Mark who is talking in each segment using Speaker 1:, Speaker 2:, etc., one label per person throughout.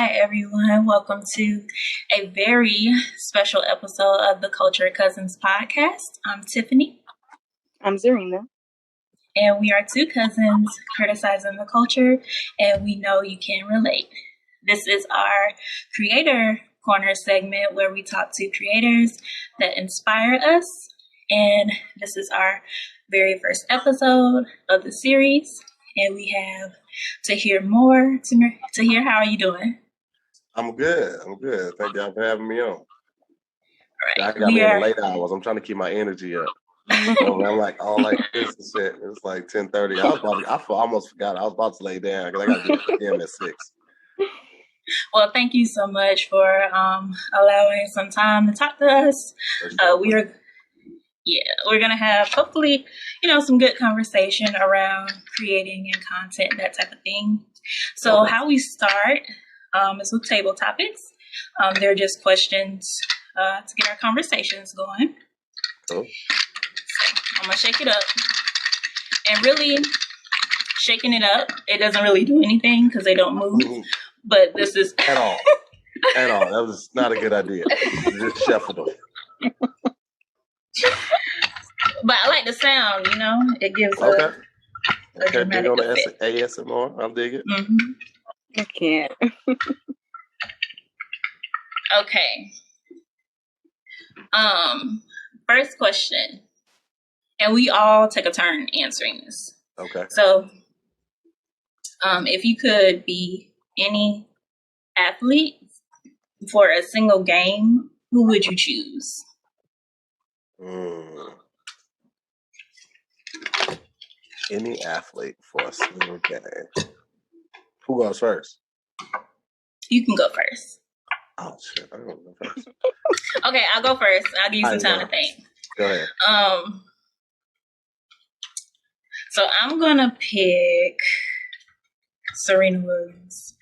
Speaker 1: Hi, everyone. Welcome to a very special episode of the Culture Cousins podcast. I'm Tiffany.
Speaker 2: I'm Zarina.
Speaker 1: And we are two cousins criticizing the culture, and we know you can relate. This is our Creator Corner segment where we talk to creators that inspire us. And this is our very first episode of the series. And we have Tahir more. Tahir, how are you doing?
Speaker 3: I'm good. Thank y'all for having me on.
Speaker 1: All right.
Speaker 3: I got me in the late hours. I'm trying to keep my energy up. So I'm like, all like this and shit. It's like 10:30. I almost forgot. I was about to lay down because I got to get to the gym at 6.
Speaker 1: Well, thank you so much for allowing some time to talk to us. We're gonna have hopefully, some good conversation around creating and content, that type of thing. So how we start is with table topics. They're just questions to get our conversations going.
Speaker 3: Oh.
Speaker 1: I'm gonna shake it up, and really shaking it up, it doesn't really do anything because they don't move. Mm-hmm. But this is
Speaker 3: at all. That was not a good idea. Just shuffle them.
Speaker 1: But I like the sound. It gives
Speaker 3: a dramatic effect. ASMR. I'll dig it.
Speaker 1: Mm-hmm.
Speaker 2: I can't.
Speaker 1: Okay. First question. And we all take a turn answering this.
Speaker 3: Okay.
Speaker 1: So, if you could be any athlete for a single game, who would you choose?
Speaker 3: Any athlete for a single game. Who goes first?
Speaker 1: You can go first.
Speaker 3: Oh shit! I'm gonna go first.
Speaker 1: Okay, I'll go first. I'll give you some time to think.
Speaker 3: Go ahead.
Speaker 1: So I'm gonna pick Serena Williams.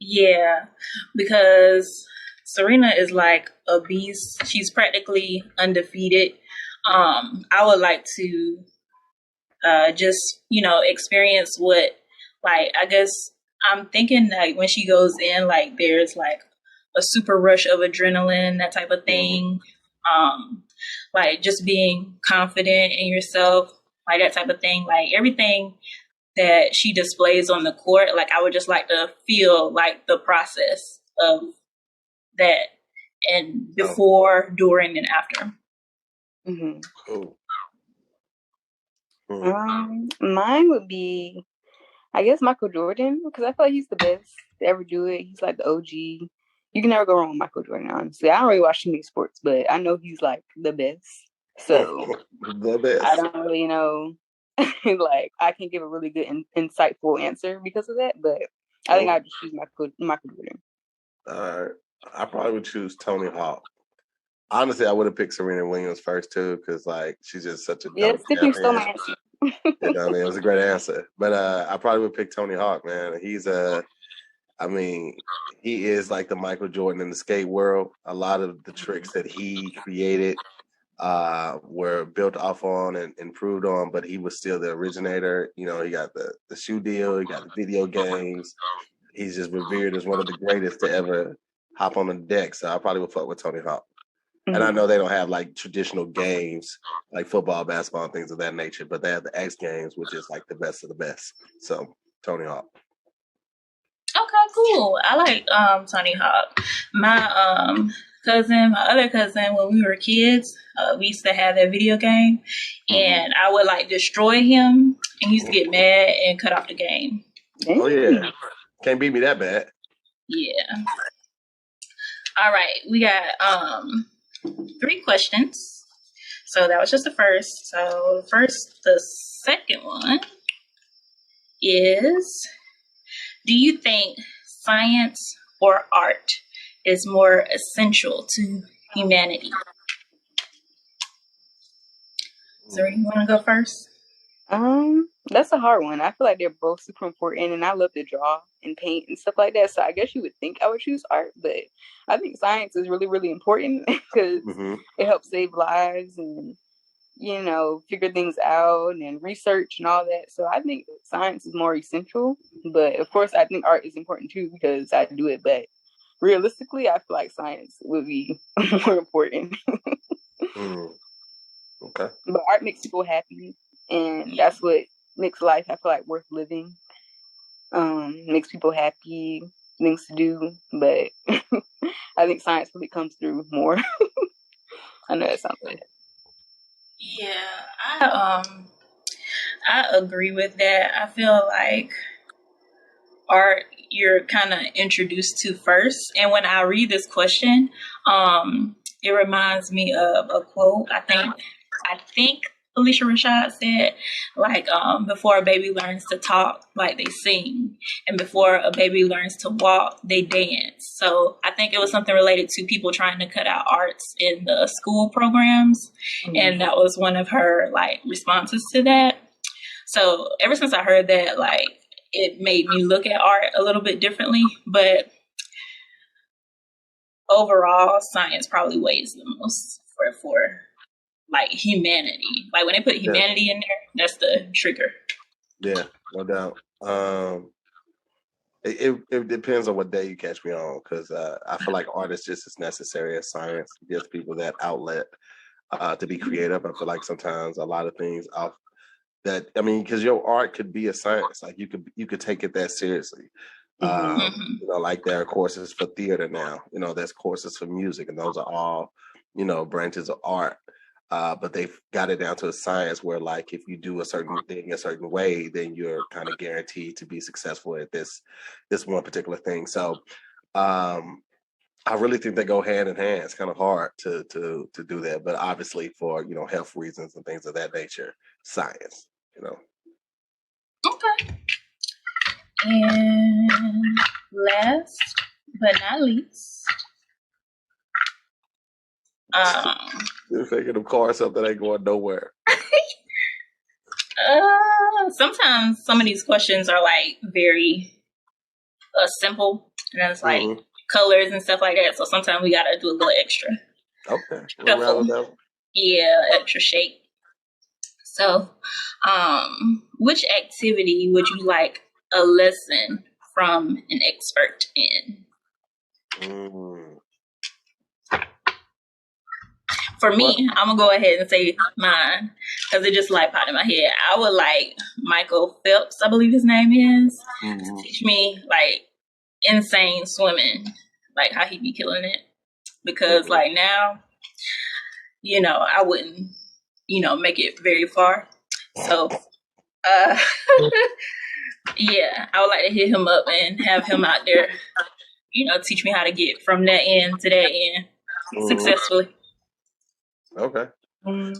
Speaker 1: Yeah, because Serena is like a beast. She's practically undefeated. I would like to just experience what, like, I guess I'm thinking like when she goes in, like there's like a super rush of adrenaline, that type of thing. Like just being confident in yourself, like that type of thing. Like everything that she displays on the court, like I would just like to feel like the process of that, and before, during, and after.
Speaker 2: Mm-hmm.
Speaker 3: Cool.
Speaker 2: Mine would be, I guess, Michael Jordan, because I feel like he's the best to ever do it. He's like the OG. You can never go wrong with Michael Jordan, honestly. I don't really watch too many sports, but I know he's like the best. So
Speaker 3: the best.
Speaker 2: I don't really know. Like I can give a really good, insightful answer because of that, but I think I'd just choose Michael Jordan.
Speaker 3: All right, I probably would choose Tony Hawk. Honestly, I would have picked Serena Williams first too, because like she's just such a
Speaker 2: Tiffany stole my answer.
Speaker 3: It was a great answer, but I probably would pick Tony Hawk. Man, he is like the Michael Jordan in the skate world. A lot of the tricks that he created were built off on and improved on, but he was still the originator. He got the shoe deal, he got the video games. He's just revered as one of the greatest to ever hop on the deck. So I probably would fuck with Tony Hawk. Mm-hmm. And I know they don't have like traditional games like football, basketball, and things of that nature, but they have the X Games, which is like the best of the best. So Tony Hawk.
Speaker 1: Okay, cool. I like Tony Hawk. My other cousin, when we were kids, we used to have that video game, and I would like destroy him, and he used to get mad and cut off the game.
Speaker 3: Oh yeah, can't beat me that bad.
Speaker 1: Yeah. All right, we got 3 questions. So that was just the first. So the second one is, do you think science or art is more essential to humanity? So you want to go first?
Speaker 2: That's a hard one. I feel like they're both super important, and I love to draw and paint and stuff like that. So I guess you would think I would choose art, but I think science is really, really important because it helps save lives and figure things out and research and all that. So I think science is more essential. But of course, I think art is important too because I do it. But realistically, I feel like science would be more important.
Speaker 3: Okay.
Speaker 2: But art makes people happy, and that's what makes life, I feel like, worth living. Makes people happy, things to do. But I think science really comes through more. I know that sounds weird.
Speaker 1: Yeah, I agree with that. I feel like art you're kind of introduced to first, and when I read this question, it reminds me of a quote. I think Alicia Rashad said, like, before a baby learns to talk, like, they sing, and before a baby learns to walk, they dance. So I think it was something related to people trying to cut out arts in the school programs, and that was one of her, like, responses to that. So ever since I heard that, like, it made me look at art a little bit differently, but overall, science probably weighs the most for like humanity. Like when they put humanity in there, that's the trigger.
Speaker 3: Yeah, no doubt. It depends on what day you catch me on, because I feel like art is just as necessary as science. It gives people that outlet to be creative. I feel like sometimes a lot of things off that, I mean, because your art could be a science. Like you could take it that seriously. Like there are courses for theater now. There's courses for music, and those are all branches of art. But they've got it down to a science where, like, if you do a certain thing a certain way, then you're kind of guaranteed to be successful at this one particular thing. So I really think they go hand in hand. It's kind of hard to do that, but obviously for health reasons and things of that nature, science.
Speaker 1: Okay. And last but not least,
Speaker 3: you're thinking of cars, something ain't going nowhere.
Speaker 1: Sometimes some of these questions are like very simple, and then it's like colors and stuff like that. So sometimes we gotta do a little extra.
Speaker 3: Okay.
Speaker 1: Yeah, extra shape. So, which activity would you like a lesson from an expert in? For me, I'm gonna go ahead and say mine because it just like popped in my head. I would like Michael Phelps, I believe his name is, to teach me like insane swimming, like how he be killing it. Because like now, I wouldn't, make it very far. So, yeah, I would like to hit him up and have him out there, teach me how to get from that end to that end successfully.
Speaker 3: Okay.
Speaker 2: I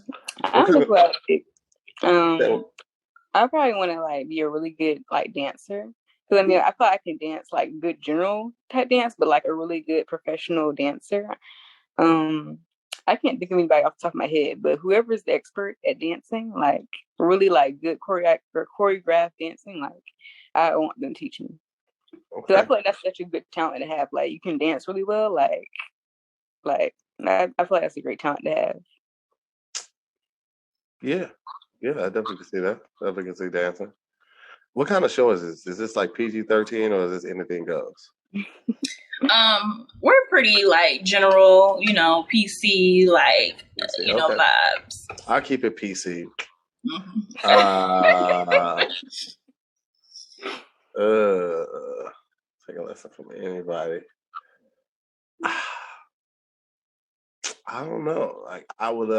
Speaker 2: probably want to like be a really good like dancer, because I mean I feel like I can dance like good general type dance, but like a really good professional dancer. I can't think of anybody off the top of my head, but whoever's the expert at dancing, like really like good choreographed dancing, like I want them to teach me. So I feel like that's such a good talent to have. Like you can dance really well. Like I feel like that's a great talent to have.
Speaker 3: Yeah, I definitely can see that. Definitely can see dancing. What kind of show is this? Is this like PG-13 or is this anything goes?
Speaker 1: We're pretty like general, PC, like vibes.
Speaker 3: I'll keep it PC. Take a lesson from anybody. I don't know. Like I would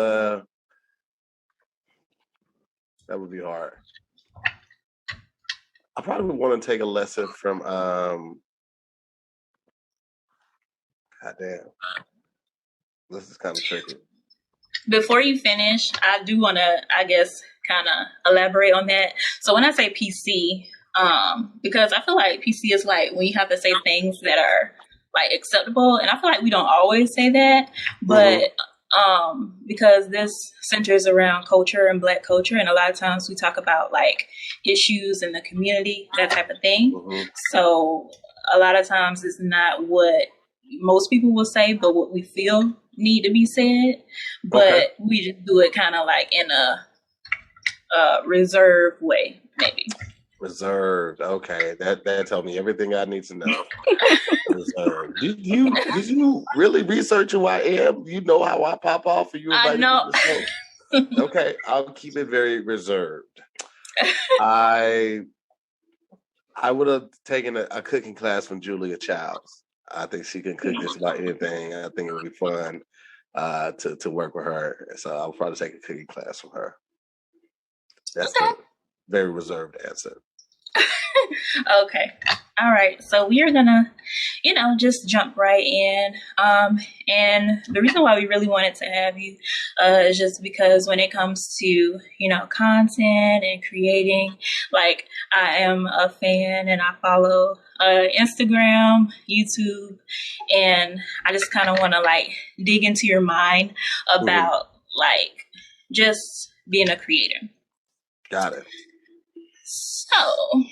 Speaker 3: that would be hard. I probably would want to take a lesson from goddamn. This is kind of tricky.
Speaker 1: Before you finish, I do want to, I guess, kind of elaborate on that. So when I say PC, because I feel like PC is like when you have to say things that are like acceptable, and I feel like we don't always say that, but because this centers around culture and Black culture, and a lot of times we talk about like issues in the community, that type of thing. So a lot of times it's not what most people will say, but what we feel need to be said, but we just do it kind of like in a reserved way, maybe.
Speaker 3: Reserved. Okay, that told me everything I need to know. Reserved. Did you really research who I am? You know how I pop off, and you invited me to the show? Okay, I'll keep it very reserved. I would have taken a cooking class from Julia Childs. I think she can cook just about anything. I think it would be fun to work with her. So I'll probably take a cooking class from her. That's a very reserved answer.
Speaker 1: Okay. All right. So we are gonna, just jump right in. And the reason why we really wanted to have you is just because when it comes to, content and creating, like I am a fan and I follow Instagram, YouTube, and I just kind of want to like dig into your mind about like just being a creator.
Speaker 3: Got it.
Speaker 1: So,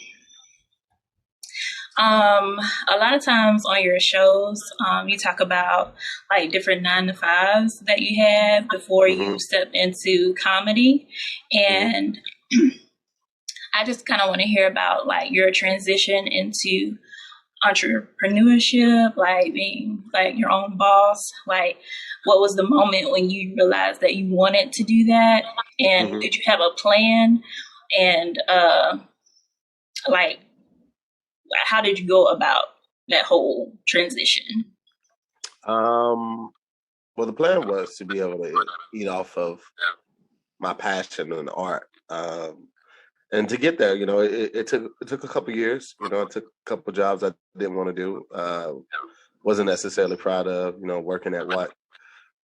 Speaker 1: a lot of times on your shows, you talk about like different 9-to-5s that you had before you step into comedy. And I just kind of want to hear about like your transition into entrepreneurship, like being like your own boss. Like, what was the moment when you realized that you wanted to do that? And did you have a plan? And like, how did you go about that whole transition?
Speaker 3: Well, the plan was to be able to eat off of my passion in art. And to get there, it took a couple years. It took a couple jobs I didn't want to do. Wasn't necessarily proud of, working at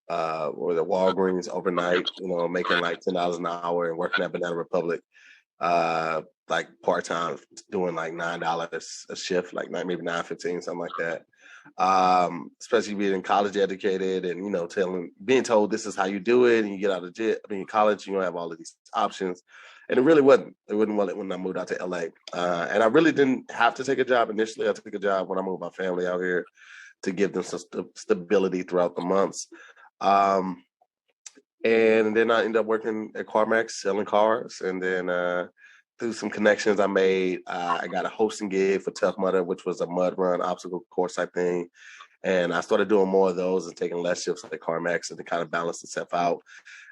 Speaker 3: or the Walgreens overnight, making like $10 an hour and working at Banana Republic. Like part-time, doing like $9 a shift, like maybe $9.15, something like that. Especially being college educated and, being told this is how you do it, and you get out of college, you don't have all of these options. And it really wasn't. It wasn't when I moved out to LA. And I really didn't have to take a job initially. I took a job when I moved my family out here to give them some stability throughout the months. And then I ended up working at CarMax selling cars. And then through some connections I made, I got a hosting gig for Tough Mudder, which was a mud run obstacle course type thing. And I started doing more of those and taking less shifts at CarMax and to kind of balance itself out.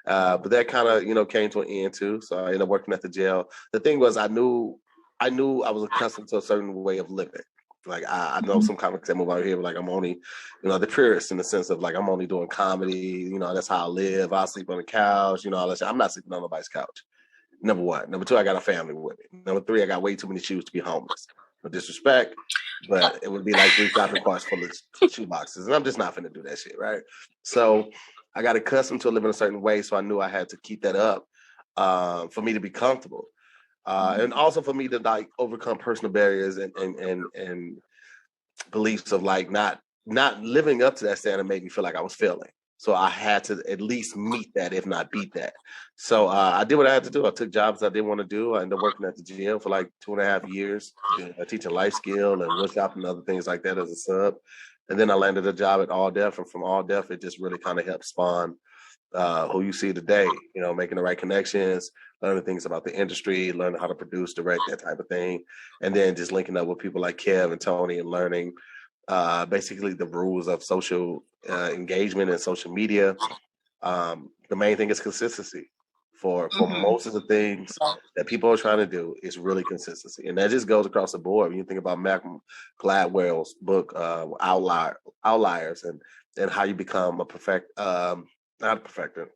Speaker 3: But that kind of, came to an end too. So I ended up working at the jail. The thing was, I knew I was accustomed to a certain way of living. Like I know some comics that move out here, but like I'm only, the purist in the sense of like I'm only doing comedy. That's how I live. I'll sleep on the couch. All that shit. I'm not sleeping on nobody's couch. Number one. Number two, I got a family with me. Number three, I got way too many shoes to be homeless. No disrespect, but it would be like 3 shopping carts full of shoe boxes, and I'm just not finna do that shit, right? So I got accustomed to living a certain way, so I knew I had to keep that up for me to be comfortable. And also for me to like overcome personal barriers and beliefs of like not living up to that standard made me feel like I was failing. So I had to at least meet that, if not beat that. So I did what I had to do. I took jobs I didn't want to do. I ended up working at the gym for like 2.5 years, teaching life skill and woodshop and other things like that as a sub. And then I landed a job at All Def, and from All Def, it just really kind of helped spawn who you see today, making the right connections, learning things about the industry, learning how to produce, direct, that type of thing. And then just linking up with people like Kev and Tony and learning basically the rules of social engagement and social media. The main thing is consistency. For most of the things that people are trying to do is really consistency. And that just goes across the board. When you think about Malcolm Gladwell's book, Outliers, and how you become not a perfecter,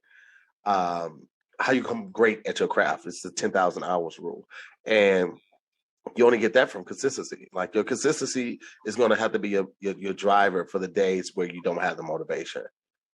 Speaker 3: how you become great at your craft. It's the 10,000 hours rule. And you only get that from consistency. Like your consistency is going to have to be your driver for the days where you don't have the motivation.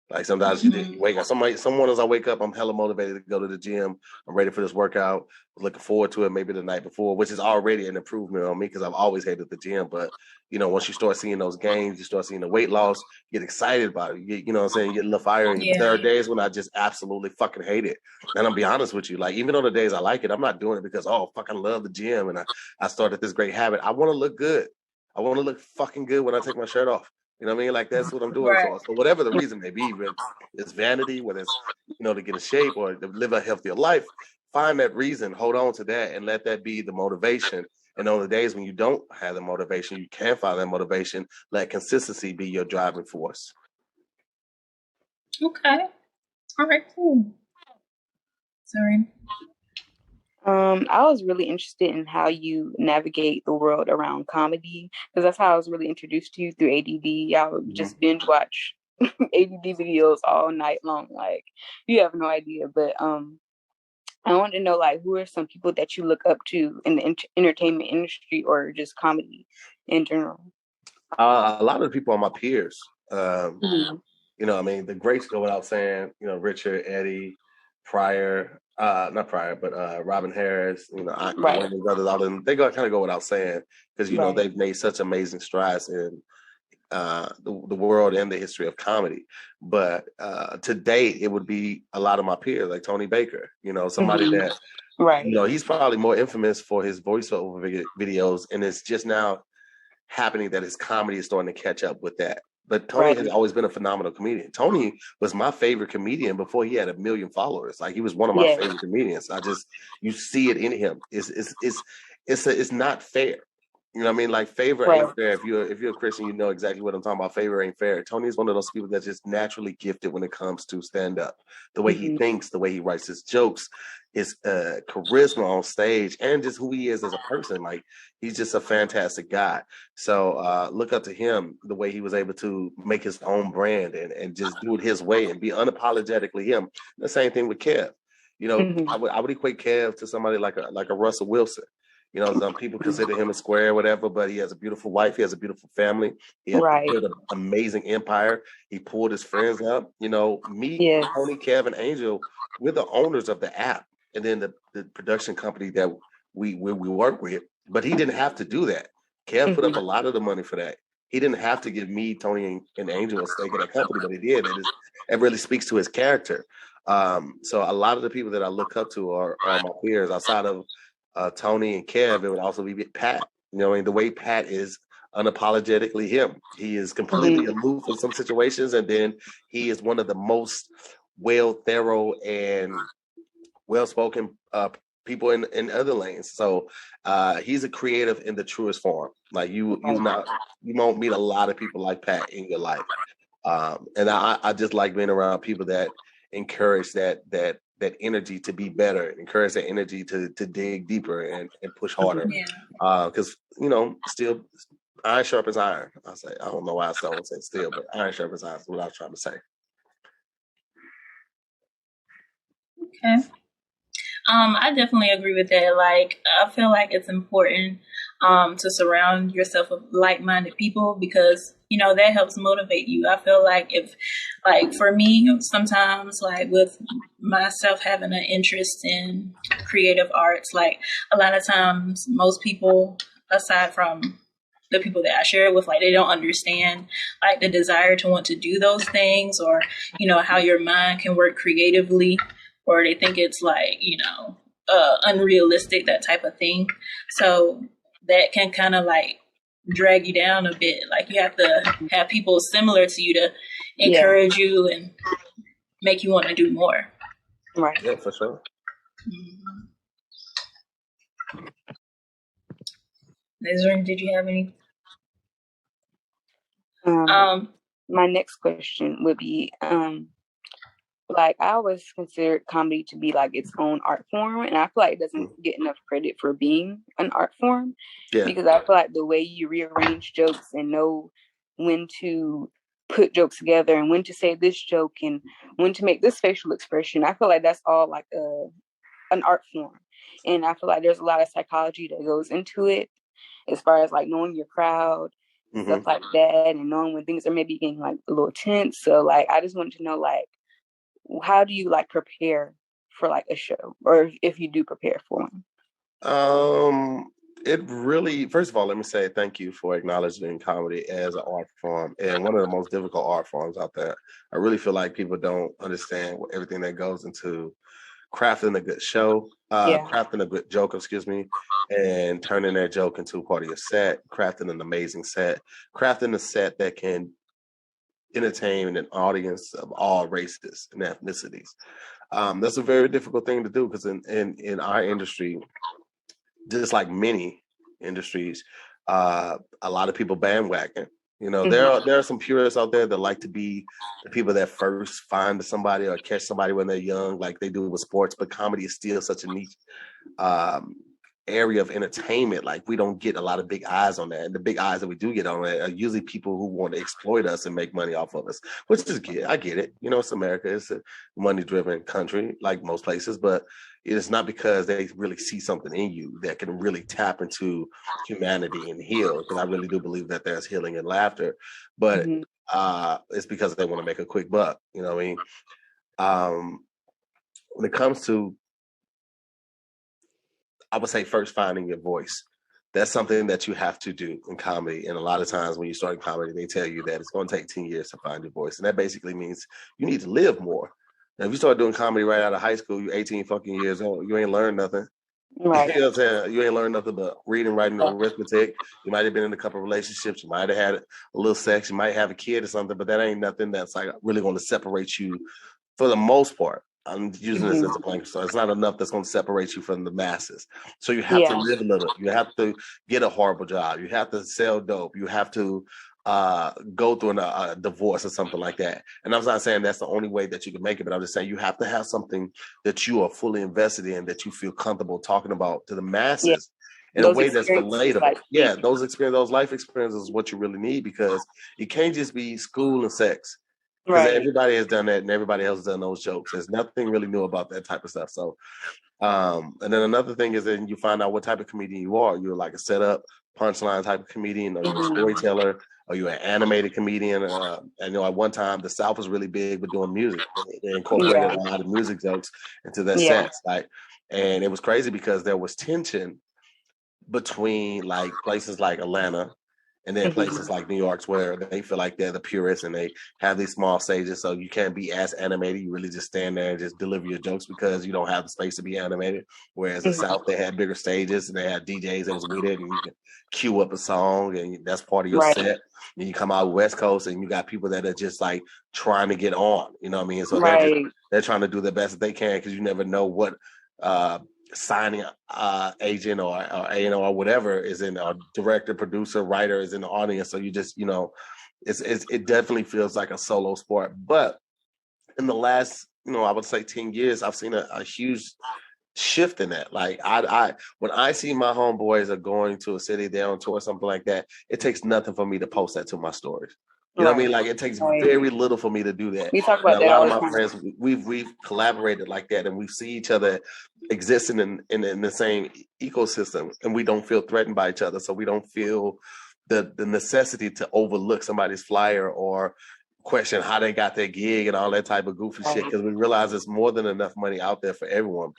Speaker 3: Like sometimes you wake up. Some mornings I wake up, I'm hella motivated to go to the gym. I'm ready for this workout. Looking forward to it maybe the night before, which is already an improvement on me because I've always hated the gym. But once you start seeing those gains, you start seeing the weight loss, you get excited about it. You know what I'm saying? You get a little fire. And there are days when I just absolutely fucking hate it. And I'll be honest with you, like even on the days I like it, I'm not doing it because fucking love the gym and I started this great habit. I want to look good. I want to look fucking good when I take my shirt off. You know what I mean? Like, that's what I'm doing
Speaker 1: Right.
Speaker 3: for. So whatever the reason may be, whether it's vanity, whether it's, to get in shape or to live a healthier life, find that reason, hold on to that, and let that be the motivation. And on the days when you don't have the motivation, you can't find that motivation, let consistency be your driving force.
Speaker 1: Okay. All right, cool. Sorry.
Speaker 2: I was really interested in how you navigate the world around comedy, because that's how I was really introduced to you, through ADD. I would just binge watch ADD videos all night long. Like, you have no idea. But I wanted to know, like, who are some people that you look up to in the entertainment industry or just comedy in general?
Speaker 3: A lot of the people are my peers.
Speaker 2: Mhm.
Speaker 3: I mean, the greats go without saying. Richard, Eddie, Pryor, not Pryor, but Robin Harris. The
Speaker 2: Right.
Speaker 3: Wayne brothers, all of them. They kind of go without saying, because
Speaker 2: Right.
Speaker 3: they've made such amazing strides in the world and the history of comedy. But to date, it would be a lot of my peers, like Tony Baker. Somebody
Speaker 2: Mhm.
Speaker 3: that
Speaker 2: Right.
Speaker 3: he's probably more infamous for his voiceover videos, and it's just now happening that his comedy is starting to catch up with that. But Tony has always been a phenomenal comedian. Tony was my favorite comedian before he had 1 million followers. Like, he was one of my favorite comedians. You see it in him. It's not fair. You know what I mean? Like, favor ain't fair. If you're a Christian, you know exactly what I'm talking about. Favor ain't fair. Tony is one of those people that's just naturally gifted when it comes to stand up. The way he thinks, the way he writes his jokes, his charisma on stage, and just who he is as a person. Like, he's just a fantastic guy. So look up to him, the way he was able to make his own brand and just do it his way and be unapologetically him. The same thing with Kev. I would equate Kev to somebody like a Russell Wilson. Some people consider him a square or whatever, but he has a beautiful wife. He has a beautiful family. He has built an amazing empire. He pulled his friends up. Me, Tony, Kev, and Angel, we're the owners of the app. And then the production company that we work with. But he didn't have to do that. Kev put up a lot of the money for that. He didn't have to give me, Tony, and Angel a stake in that company, but he did. It really speaks to his character. So a lot of the people that I look up to are my peers. Outside of Tony and Kev, it would also be Pat. The way Pat is unapologetically him. He is completely aloof in some situations, and then he is one of the most thorough and well-spoken people in other lanes. So he's a creative in the truest form. Like, you won't meet a lot of people like Pat in your life. And I just like being around people that encourage that energy to be better, encourage that energy to dig deeper and push harder. Because still, iron sharpens iron. I don't know why I still say still, but iron sharpens iron is what I was trying to say.
Speaker 1: Okay. I definitely agree with that. Like, I feel like it's important to surround yourself with like-minded people, because that helps motivate you. I feel like if, like, for me, sometimes, like, with myself having an interest in creative arts, like, a lot of times most people, aside from the people that I share it with, like, they don't understand, like, the desire to want to do those things, or how your mind can work creatively, or they think it's like, unrealistic, that type of thing. So that can kind of like drag you down a bit. Like, you have to have people similar to you to encourage you and make you want to do more.
Speaker 2: Right.
Speaker 3: Yeah, for sure.
Speaker 1: Nazarene, did you have any?
Speaker 2: My next question would be, like, I always considered comedy to be like its own art form, and I feel like it doesn't get enough credit for being an art form. Because I feel like the way you rearrange jokes and know when to put jokes together and when to say this joke and when to make this facial expression, I feel like that's all like an art form. And I feel like there's a lot of psychology that goes into it, as far as like knowing your crowd, stuff like that, and knowing when things are maybe getting like a little tense. So like, I just wanted to know, like, how do you like prepare for like a show, or if you do prepare for one?
Speaker 3: It really, first of all, let me say thank you for acknowledging comedy as an art form, and one of the most difficult art forms out there. I really feel like people don't understand everything that goes into crafting a good show, crafting a good joke, and turning that joke into part of your set, crafting an amazing set, crafting a set that can entertain an audience of all races and ethnicities. That's a very difficult thing to do because in our industry, just like many industries, a lot of people bandwagon. You know, there are some purists out there that like to be the people that first find somebody or catch somebody when they're young, like they do with sports. But comedy is still such a niche area of entertainment. Like we don't get a lot of big eyes on that, and the big eyes that we do get on it are usually people who want to exploit us and make money off of us. Which is good. I get it. You know, it's America. It's a money-driven country, like most places, but it's not because they really see something in you that can really tap into humanity and heal. Because I really do believe that there's healing in laughter, but it's because they want to make a quick buck. You know what I mean? When it comes to, I would say, first finding your voice. That's something that you have to do in comedy. And a lot of times when you start in comedy, they tell you that it's going to take 10 years to find your voice. And that basically means you need to live more. Now, if you start doing comedy right out of high school, you're 18 fucking years old, you ain't learned nothing. Right. You know what I'm saying? You ain't learned nothing but reading, writing, and arithmetic. You might have been in a couple of relationships. You might have had a little sex. You might have a kid or something, but that ain't nothing that's like really going to separate you for the most part. I'm using this as a blanket, so it's not enough that's going to separate you from the masses. So you have to live a little. You have to get a horrible job. You have to sell dope. You have to go through a divorce or something like that. And I'm not saying that's the only way that you can make it, but I'm just saying you have to have something that you are fully invested in, that you feel comfortable talking about to the masses in a way that's relatable. Those life experiences is what you really need, because it can't just be school and sex. Because everybody has done that and everybody else has done those jokes. There's nothing really new about that type of stuff. So, and then another thing is then you find out what type of comedian you are. You're like a setup, punchline type of comedian, or you're a storyteller, or you're an animated comedian. And at one time, the South was really big with doing music. They incorporated a lot of music jokes into their sets. And it was crazy because there was tension between like places like Atlanta and then places like New York's where they feel like they're the purists and they have these small stages, so you can't be as animated. You really just stand there and just deliver your jokes because you don't have the space to be animated. Whereas the South, they had bigger stages and they had DJs that was with it, and you can cue up a song and that's part of your set. And you come out West Coast and you got people that are just like trying to get on, you know what I mean? So they're trying to do the best that they can, because you never know what signing agent or A&R or whatever is in, or director, producer, writer is in the audience. So you just, it definitely feels like a solo sport. But in the last, I would say 10 years, I've seen a huge shift in that. Like I when I see my homeboys are going to a city, they're on tour or something like that, it takes nothing for me to post that to my stories. You know what I mean? Like it takes very little for me to do that.
Speaker 2: We talk about
Speaker 3: and a lot of my friends, we've collaborated like that, and we see each other existing in the same ecosystem, and we don't feel threatened by each other. So we don't feel the necessity to overlook somebody's flyer or question how they got their gig and all that type of goofy shit, because we realize there's more than enough money out there for everyone.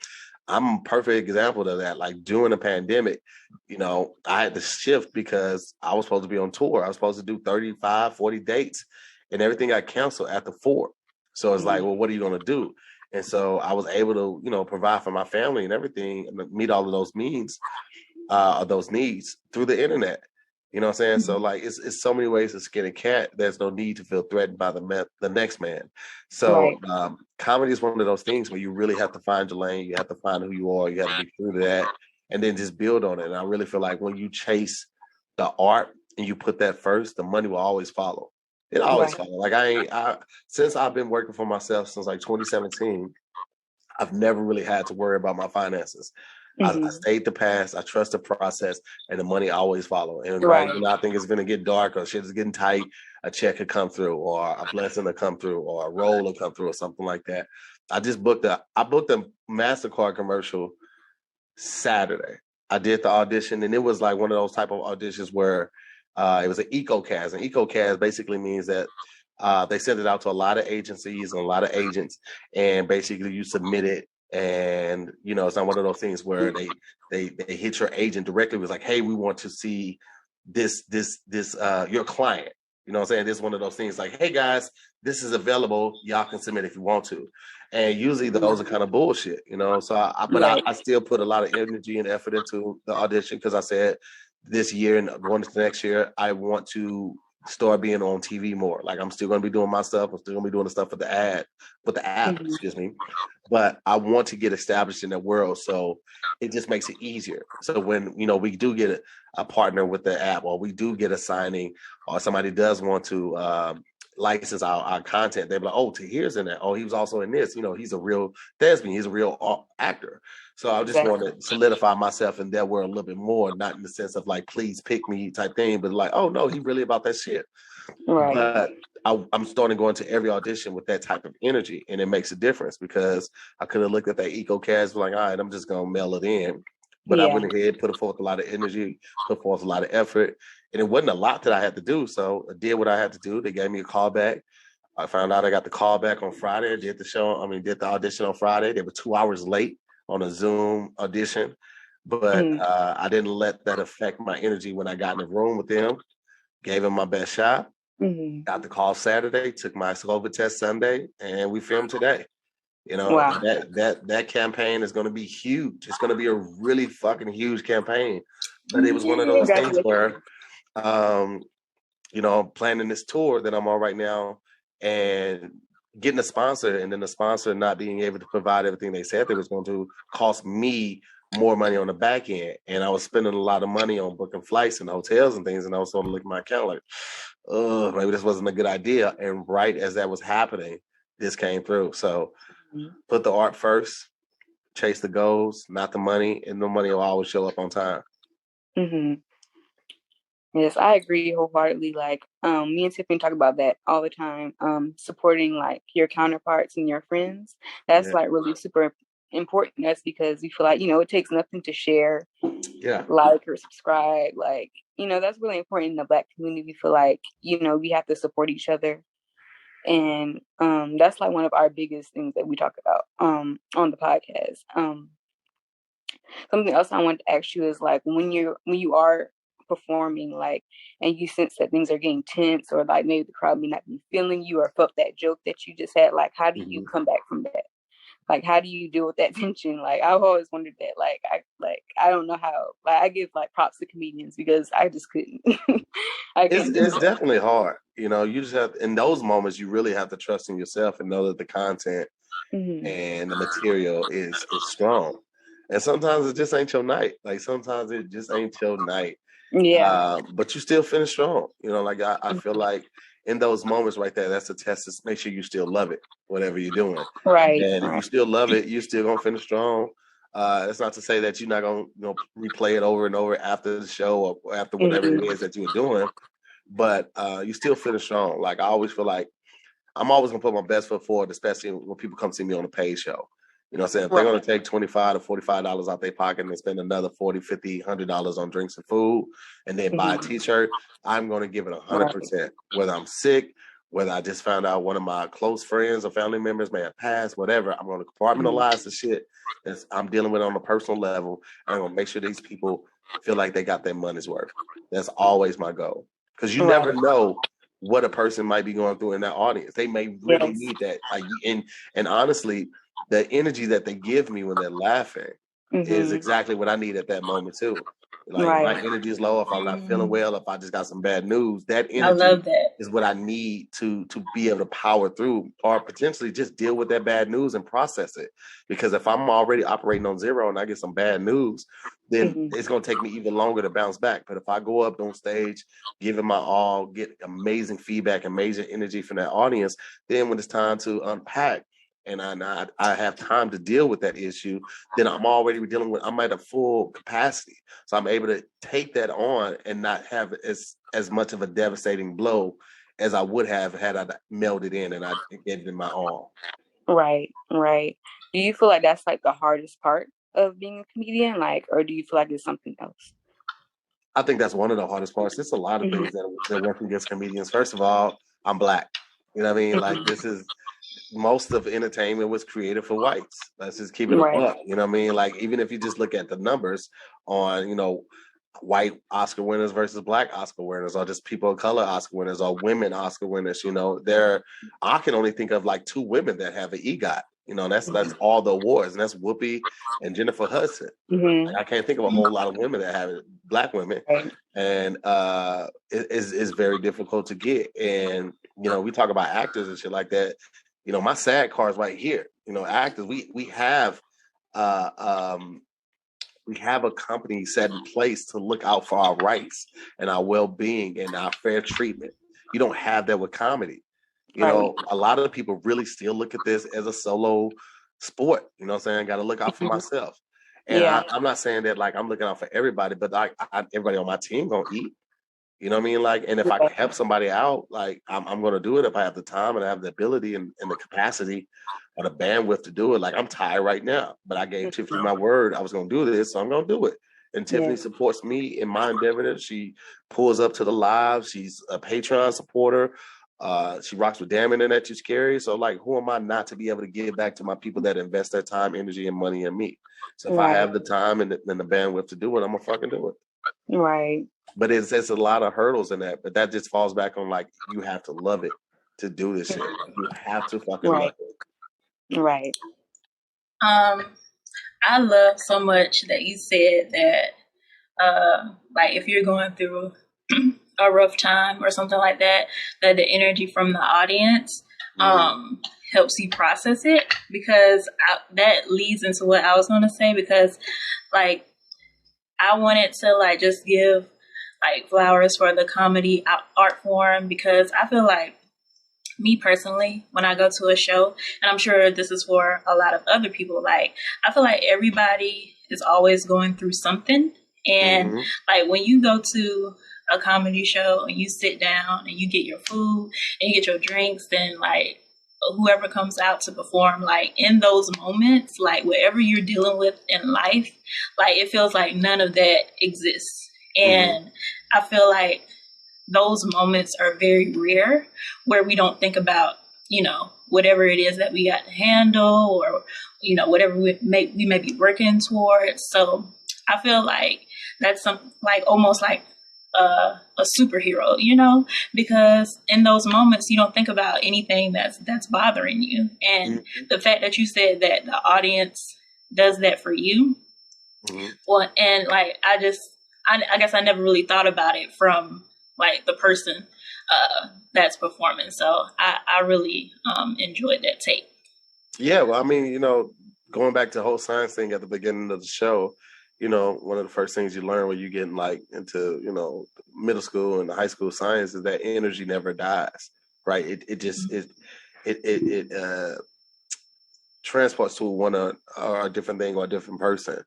Speaker 3: I'm a perfect example of that. Like during the pandemic, I had to shift because I was supposed to be on tour. I was supposed to do 35, 40 dates, and everything got canceled after 4. So it's like, well, what are you going to do? And so I was able to, provide for my family and everything, and meet all of those needs through the internet. You know what I'm saying? So like, it's so many ways to skin a cat. There's no need to feel threatened by the next man. So comedy is one of those things where you really have to find your lane. You have to find who you are. You have to be true to that, and then just build on it. And I really feel like when you chase the art and you put that first, the money will always follow. It always follow. Like since I've been working for myself since like 2017, I've never really had to worry about my finances. I stayed the path, I trust the process, and the money always follow. And I think it's going to get dark, or shit is getting tight, a check could come through, or a blessing will come through, or a role will come through, or something like that. I booked a MasterCard commercial Saturday. I did the audition, and it was like one of those type of auditions where it was an EcoCast. And EcoCast basically means that they send it out to a lot of agencies and a lot of agents, and basically you submit it. And it's not one of those things where they hit your agent directly. It was like, hey, we want to see this your client. You know what I'm saying? This is one of those things like, hey guys, this is available. Y'all can submit if you want to. And usually those are kind of bullshit, So I still put a lot of energy and effort into the audition, because I said this year and going into next year, I want to start being on TV more. Like I'm still going to be doing my stuff. I'm still going to be doing the stuff for the app, excuse me. But I want to get established in that world, so it just makes it easier. So when we do get a partner with the app, or we do get a signing, or somebody does want to license our content, they're like, oh, Tahir's in that. Oh, he was also in this. He's a real thespian. He's a real actor. So I just want to solidify myself in that world a little bit more, not in the sense of like, please pick me type thing, but like, oh no, he really about that shit. Right. But I'm starting going to every audition with that type of energy, and it makes a difference, because I could have looked at that EcoCast like, all right, I'm just gonna mail it in. But I went ahead, put forth a lot of energy, put forth a lot of effort, and it wasn't a lot that I had to do. So I did what I had to do. They gave me a call back. I found out I got the call back on Friday. Did the audition on Friday. They were 2 hours late on a Zoom audition, but I didn't let that affect my energy when I got in the room with them. Gave them my best shot. Got the call Saturday, took my COVID test Sunday, and we filmed today. Wow. That campaign is going to be huge. It's going to be a really fucking huge campaign. But it was one of those things where, planning this tour that I'm on right now, and getting a sponsor, and then the sponsor not being able to provide everything they said they was going to, cost me more money on the back end. And I was spending a lot of money on booking flights and hotels and things. And I was sort of looking at my account like, maybe this wasn't a good idea. And right as that was happening, this came through. So put the art first, chase the goals, not the money, and the money will always show up on time.
Speaker 2: Mm-hmm. Yes, I agree wholeheartedly. Like, me and Tiffany talk about that all the time. Supporting like your counterparts and your friends. That's like really super important. That's because we feel like, it takes nothing to share, like or subscribe. Like, that's really important in the Black community. We feel like, we have to support each other. And that's like one of our biggest things that we talk about on the podcast. Something else I wanted to ask you is like, when you are performing, like, and you sense that things are getting tense, or like maybe the crowd may not be feeling you, or felt that joke that you just had, like, how do you come back from that? Like, how do you deal with that tension? Like, I've always wondered that. I don't know how. Like, I give like props to comedians, because I just couldn't.
Speaker 3: It's definitely hard. You just have, in those moments, you really have to trust in yourself and know that the content and the material is strong. And sometimes it just ain't your night. Like, sometimes it just ain't your night. Yeah. But you still finish strong. I feel like in those moments right there, that's a test to make sure you still love it, whatever you're doing. Right. And if you still love it, you're still gonna finish strong. That's not to say that you're not gonna replay it over and over after the show, or after whatever it is that you're doing. But you still finish strong. Like, I always feel like I'm always gonna put my best foot forward, especially when people come see me on a paid show. You know what I'm saying? If they're going to take $25 to $45 out their pocket and spend another $40, $50, $100 on drinks and food, and then buy a t-shirt, I'm going to give it 100%. Whether I'm sick, whether I just found out one of my close friends or family members may have passed, whatever, I'm going to compartmentalize the shit that I'm dealing with on a personal level. And I'm going to make sure these people feel like they got their money's worth. That's always my goal. Because you never know what a person might be going through in that audience. They may really need that. And honestly, the energy that they give me when they're laughing is exactly what I need at that moment too. Like, my energy is low, if I'm not feeling well, if I just got some bad news, that energy is what I need to be able to power through, or potentially just deal with that bad news and process it. Because if I'm already operating on zero and I get some bad news, then it's going to take me even longer to bounce back. But if I go up on stage, give it my all, get amazing feedback, amazing energy from that audience, then when it's time to unpack, and I have time to deal with that issue, then I'm already dealing with, I'm at a full capacity. So I'm able to take that on and not have as much of a devastating blow as I would have had I melded in and I gave it my all.
Speaker 2: Right. Do you feel like that's like the hardest part of being a comedian? Like, or do you feel like it's something else?
Speaker 3: I think that's one of the hardest parts. There's a lot of things that work against comedians. First of all, I'm Black. You know what I mean? Like, this is, most of entertainment was created for whites. Let's just keep it a buck. You know what I mean? Like, even if you just look at the numbers on, white Oscar winners versus Black Oscar winners, or just people of color Oscar winners, or women Oscar winners, I can only think of like 2 women that have an EGOT. That's all the awards, and that's Whoopi and Jennifer Hudson. Like, I can't think of a whole lot of women that have it. Black women,
Speaker 2: Right.
Speaker 3: and it's very difficult to get. And we talk about actors and shit like that. My SAG card's right here. Actors, we have we have a company set in place to look out for our rights and our well-being and our fair treatment. You don't have that with comedy.
Speaker 2: Right.
Speaker 3: A lot of people really still look at this as a solo sport. You know what I'm saying? Got to look out for myself. And
Speaker 2: Yeah.
Speaker 3: I'm not saying that like I'm looking out for everybody, but everybody on my team gonna eat. You know what I mean? Like, and if I can help somebody out, like I'm gonna do it if I have the time and I have the ability and the capacity or the bandwidth to do it. Like, I'm tired right now, but I gave Tiffany my word I was gonna do this, so I'm gonna do it. And Tiffany supports me in my endeavor. She pulls up to the live. She's a Patreon supporter. She rocks with Damn Internet Too Scary. So, like, who am I not to be able to give back to my people that invest their time, energy, and money in me? So if I have the time and the bandwidth to do it, I'm gonna fucking do it.
Speaker 2: Right.
Speaker 3: But it's a lot of hurdles in that. But that just falls back on, like, you have to love it to do this shit. You have to fucking love it.
Speaker 2: Right.
Speaker 1: I love so much that you said that, like, if you're going through a rough time or something like that, that the energy from the audience helps you process it, because that leads into what I was going to say, because, like, I wanted to, like, just give, like, flowers for the comedy art form, because I feel like, me personally, when I go to a show, and I'm sure this is for a lot of other people, like, I feel like everybody is always going through something. And like, when you go to a comedy show and you sit down and you get your food and you get your drinks, and like, whoever comes out to perform, like, in those moments, like, whatever you're dealing with in life, like, it feels like none of that exists. And I feel like those moments are very rare, where we don't think about, whatever it is that we got to handle, or, whatever we may be working towards. So I feel like that's something like almost like a superhero, because in those moments you don't think about anything that's bothering you. And the fact that you said that the audience does that for you, well, and like, I guess I never really thought about it from, like, the person that's performing. So I really enjoyed that take. Yeah,
Speaker 3: well, I mean, going back to the whole science thing at the beginning of the show, one of the first things you learn when you get like into, middle school and high school science is that energy never dies, right? It just transports to one or a different thing or a different person.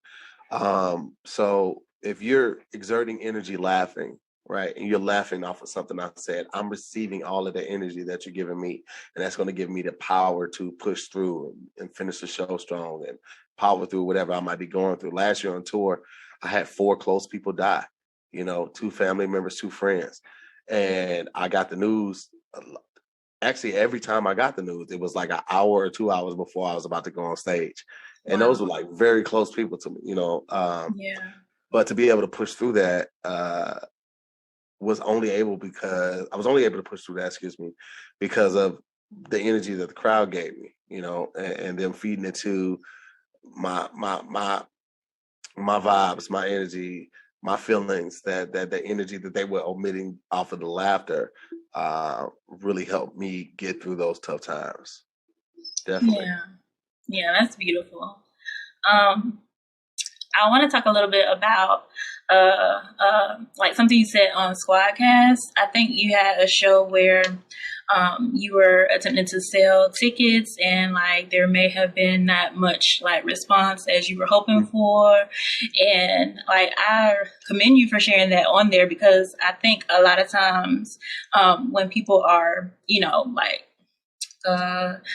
Speaker 3: So if you're exerting energy laughing, right, and you're laughing off of something I said, I'm receiving all of the energy that you're giving me, and that's going to give me the power to push through and finish the show strong and power through whatever I might be going through. Last year on tour, I had 4 close people die, 2 family members, 2 friends, and I got the news. Actually, every time I got the news, it was like an hour or 2 hours before I was about to go on stage. And those were like very close people to me, But to be able to push through that, was only able because I was only able to push through that, because of the energy that the crowd gave me, and them feeding it to my vibes, my energy, my feelings, that the energy that they were omitting off of the laughter really helped me get through those tough times. Definitely.
Speaker 1: Yeah, that's beautiful. I want to talk a little bit about like something you said on Squadcast. I think you had a show where you were attempting to sell tickets, and like there may have been not much like response as you were hoping for. And like, I commend you for sharing that on there, because I think a lot of times when people are, like,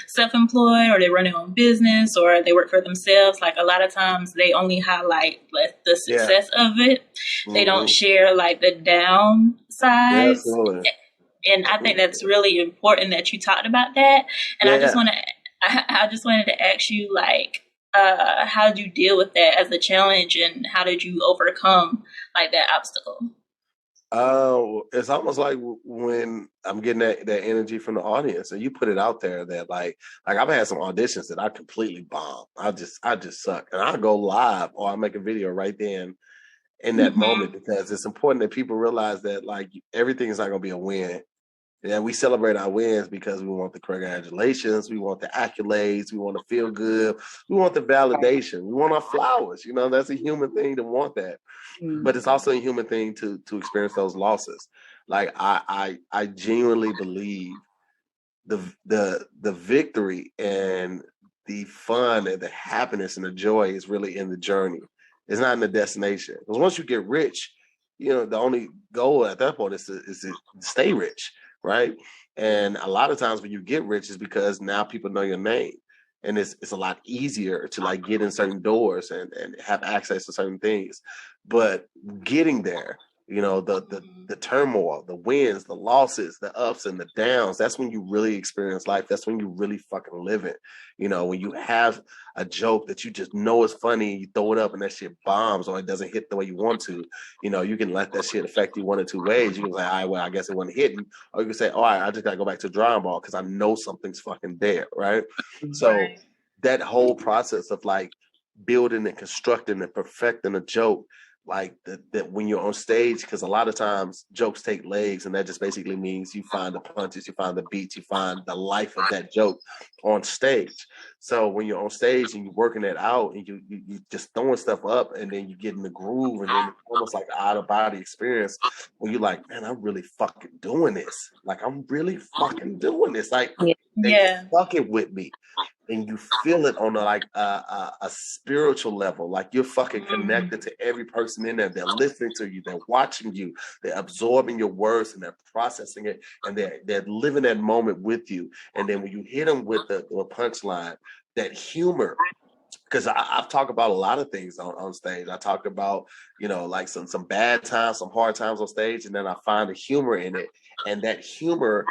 Speaker 1: self-employed, or they run their own business, or they work for themselves, like, a lot of times they only highlight like the success of it. They don't share like the downsides. And I think that's really important that you talked about that. And I just wanted to ask you, like, how did you deal with that as a challenge, and how did you overcome like that obstacle?
Speaker 3: It's almost like when I'm getting that energy from the audience, and you put it out there that like I've had some auditions that I completely bomb. I just suck, and I go live or I make a video right then, in that moment, because it's important that people realize that like everything is not going to be a win. Yeah, we celebrate our wins because we want the congratulations, we want the accolades, we want to feel good, we want the validation, we want our flowers. You know, that's a human thing to want that, but it's also a human thing to experience those losses. Like I genuinely believe the victory and the fun and the happiness and the joy is really in the journey. It's not in the destination. Because once you get rich, you know, the only goal at that point is to stay rich, right? And a lot of times when you get rich is because now people know your name. And it's a lot easier to like get in certain doors and have access to certain things. But getting there, you know, the turmoil, the wins, the losses, the ups and the downs, that's when you really experience life. That's when you really fucking live it. You know, when you have a joke that you just know is funny, you throw it up and that shit bombs or it doesn't hit the way you want to, you know, you can let that shit affect you one or two ways. You can say, all right, well, I guess it wasn't hitting. Or you can say, all right, I just got to go back to the drawing board because I know something's fucking there, right? So that whole process of like building and constructing and perfecting a joke, like that when you're on stage, because a lot of times jokes take legs, and that just basically means you find the punches, you find the beats, you find the life of that joke on stage. So when you're on stage and you're working it out and you just throwing stuff up and then you get in the groove, and then it's almost like an out of body experience when you're like, man, I'm really fucking doing this. Like I'm really fucking doing this. Like they fucking with me. And you feel it on a spiritual level, like you're fucking connected to every person in there. They're listening to you, they're watching you, they're absorbing your words, and they're processing it, and they're living that moment with you. And then when you hit them with the punchline, that humor, because I've talked about a lot of things on stage. I talked about, you know, like some bad times, some hard times on stage, and then I find the humor in it, and that humor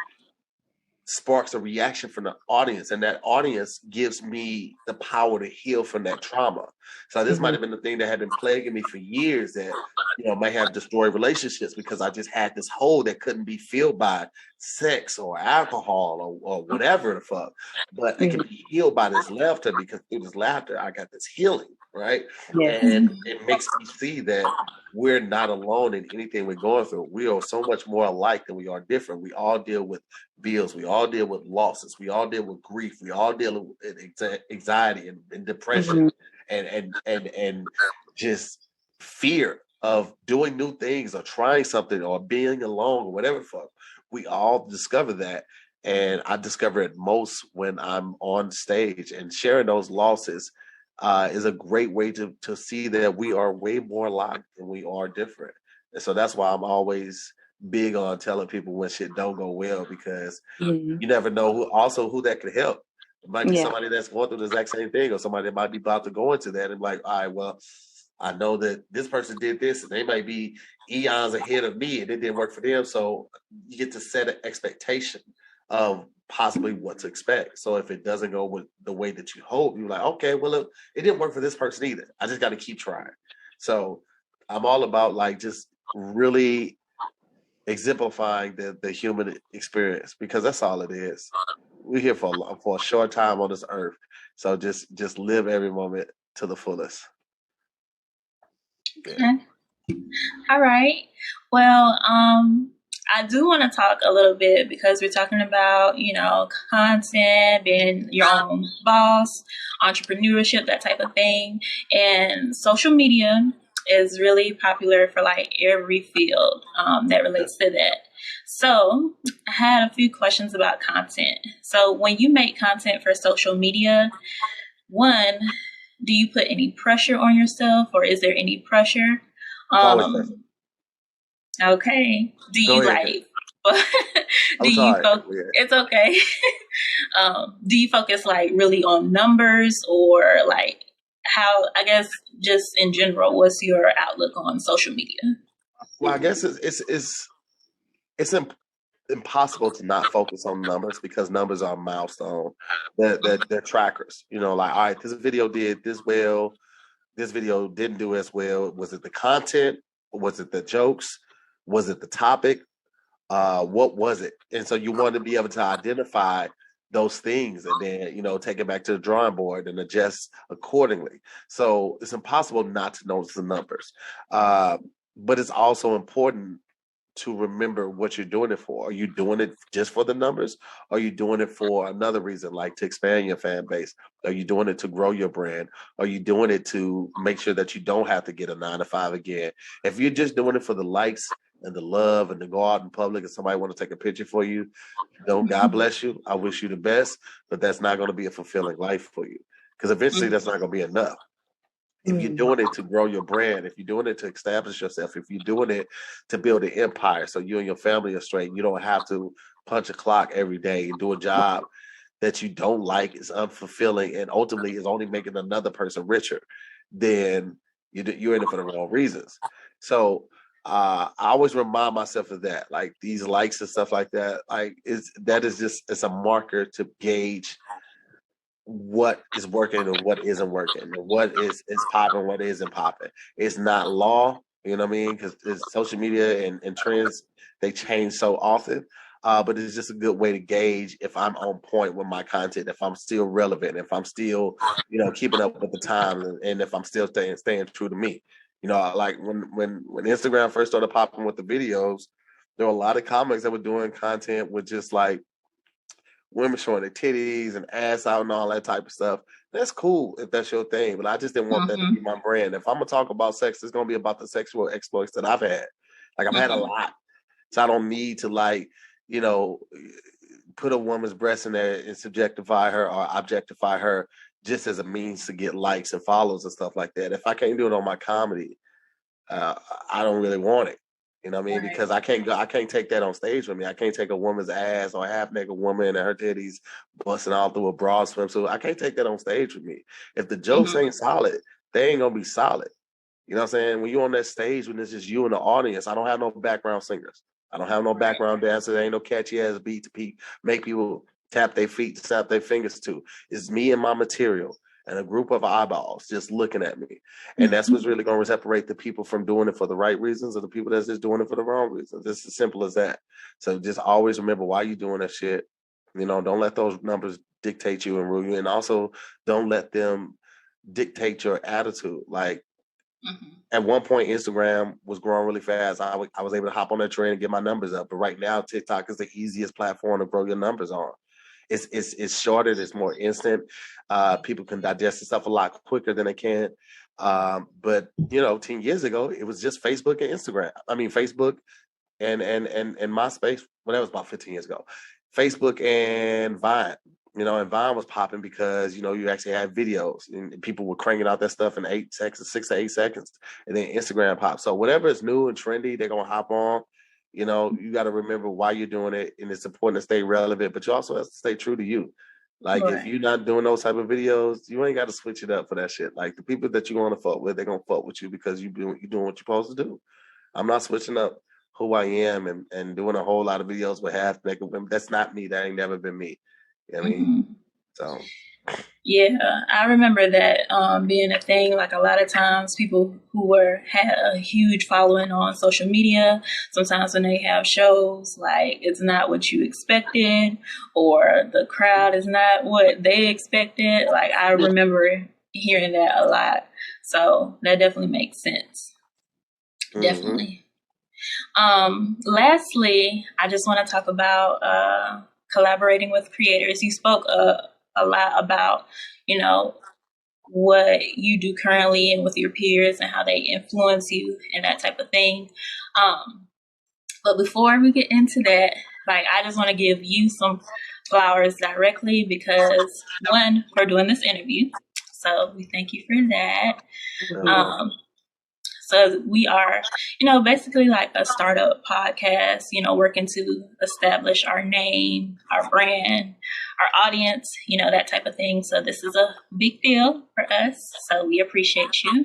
Speaker 3: sparks a reaction from the audience, and that audience gives me the power to heal from that trauma. So this might have been the thing that had been plaguing me for years, that, you know, might have destroyed relationships because I just had this hole that couldn't be filled by sex or alcohol or whatever the fuck, but it can be healed by this laughter, because through this laughter I got this healing, right? And it makes me see that we're not alone in anything we're going through. We are so much more alike than we are different. We all deal with bills. We all deal with losses. We all deal with grief. We all deal with anxiety and depression and just fear of doing new things or trying something or being alone or whatever the fuck. We all discover that. And I discover it most when I'm on stage, and sharing those losses is a great way to see that we are way more alike than we are different. And so that's why I'm always big on telling people when shit don't go well, because you never know who that could help. It might be somebody that's going through the exact same thing, or somebody that might be about to go into that and like, all right, well, I know that this person did this and they might be eons ahead of me and it didn't work for them. So you get to set an expectation of possibly what to expect. So if it doesn't go with the way that you hope, you're like, okay, well, it didn't work for this person either. I just got to keep trying. So I'm all about like just really exemplifying the human experience, because that's all it is. We're here for a short time on this earth. So just live every moment to the fullest.
Speaker 1: Yeah. All right. Well, I do want to talk a little bit, because we're talking about, you know, content, being your own boss, entrepreneurship, that type of thing. And social media is really popular for like every field that relates to that. So I had a few questions about content. So when you make content for social media, one, do you put any pressure on yourself, or is there any pressure? Okay. Do you like? Do you focus? It's okay. Do you focus like really on numbers, or like how? I guess just in general, what's your outlook on social media?
Speaker 3: Well, I guess it's impossible to not focus on numbers, because numbers are a milestone. They're trackers. You know, like, all right, this video did this well. This video didn't do as well. Was it the content? Was it the jokes? Was it the topic? What was it? And so you want to be able to identify those things and then, take it back to the drawing board and adjust accordingly. So it's impossible not to notice the numbers. But it's also important to remember what you're doing it for. Are you doing it just for the numbers? Are you doing it for another reason, like to expand your fan base? Are you doing it to grow your brand? Are you doing it to make sure that you don't have to get a 9 to 5 again? If you're just doing it for the likes and the love and to go out in public and somebody want to take a picture for you, God bless you. I wish you the best, but that's not going to be a fulfilling life for you because eventually that's not going to be enough. If you're doing it to grow your brand, if you're doing it to establish yourself, if you're doing it to build an empire so you and your family are straight, you don't have to punch a clock every day and do a job that you don't like, is unfulfilling, and ultimately is only making another person richer, then you're in it for the wrong reasons. So I always remind myself of that, like these likes and stuff like that. Like it's a marker to gauge what is working and what isn't working, and what is popping, what isn't popping. It's not law, you know what I mean? Because social media and trends, they change so often. But it's just a good way to gauge if I'm on point with my content, if I'm still relevant, if I'm still, keeping up with the times, and if I'm still staying true to me. Like when Instagram first started popping with the videos, there were a lot of comics that were doing content with just like women showing their titties and ass out and all that type of stuff. That's cool if that's your thing, but I just didn't want that to be my brand. If I'm gonna talk about sex, it's gonna be about the sexual exploits that I've had. Like I've had a lot, so I don't need to put a woman's breast in there and subjectify her or objectify her just as a means to get likes and follows and stuff like that. If I can't do it on my comedy, I don't really want it. You know what I mean? Right. Because I can't take that on stage with me. I can't take a woman's ass or a half naked woman and her titties busting all through a broad swimsuit. I can't take that on stage with me. If the jokes ain't solid, they ain't gonna be solid. You know what I'm saying? When you're on that stage, when it's just you and the audience, I don't have no background singers. I don't have no background dancers. There ain't no catchy ass beat to make people tap their feet, tap their fingers to. It's me and my material and a group of eyeballs just looking at me. And that's what's really going to separate the people from doing it for the right reasons or the people that's just doing it for the wrong reasons. It's as simple as that. So just always remember why you're doing that shit. Don't let those numbers dictate you and rule you. And also don't let them dictate your attitude. Like at one point, Instagram was growing really fast. I was able to hop on that train and get my numbers up. But right now, TikTok is the easiest platform to grow your numbers on. It's shorter, it's more instant. People can digest the stuff a lot quicker than they can. But 10 years ago, it was just Facebook and Instagram. I mean, Facebook and MySpace. Well, that was about 15 years ago. Facebook and Vine. And Vine was popping because, you actually had videos and people were cranking out that stuff in 6 to 8 seconds. And then Instagram popped. So whatever is new and trendy, they're going to hop on. You got to remember why you're doing it. And it's important to stay relevant, but you also have to stay true to you. Like if you're not doing those type of videos, you ain't got to switch it up for that shit. Like the people that you want to fuck with, they're going to fuck with you because you're doing what you're supposed to do. I'm not switching up who I am and doing a whole lot of videos with half naked women. That's not me. That ain't never been me. I mean, so.
Speaker 1: Yeah, I remember that being a thing. Like a lot of times people who had a huge following on social media, sometimes when they have shows, like it's not what you expected or the crowd is not what they expected. Like I remember hearing that a lot. So that definitely makes sense. Definitely. Lastly, I just want to talk about collaborating with creators. You spoke a lot about, what you do currently and with your peers and how they influence you and that type of thing. But before we get into that, like I just want to give you some flowers directly because one, for doing this interview. So we thank you for that. So we are, basically like a startup podcast, working to establish our name, our brand, our audience, that type of thing. So this is a big deal for us. So we appreciate you.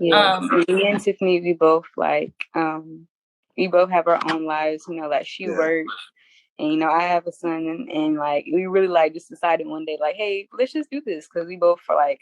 Speaker 2: Yeah. Me and Tiffany, we both we both have our own lives, like she works. And, I have a son and like, we really just decided one day, like, hey, let's just do this. Cause we both are like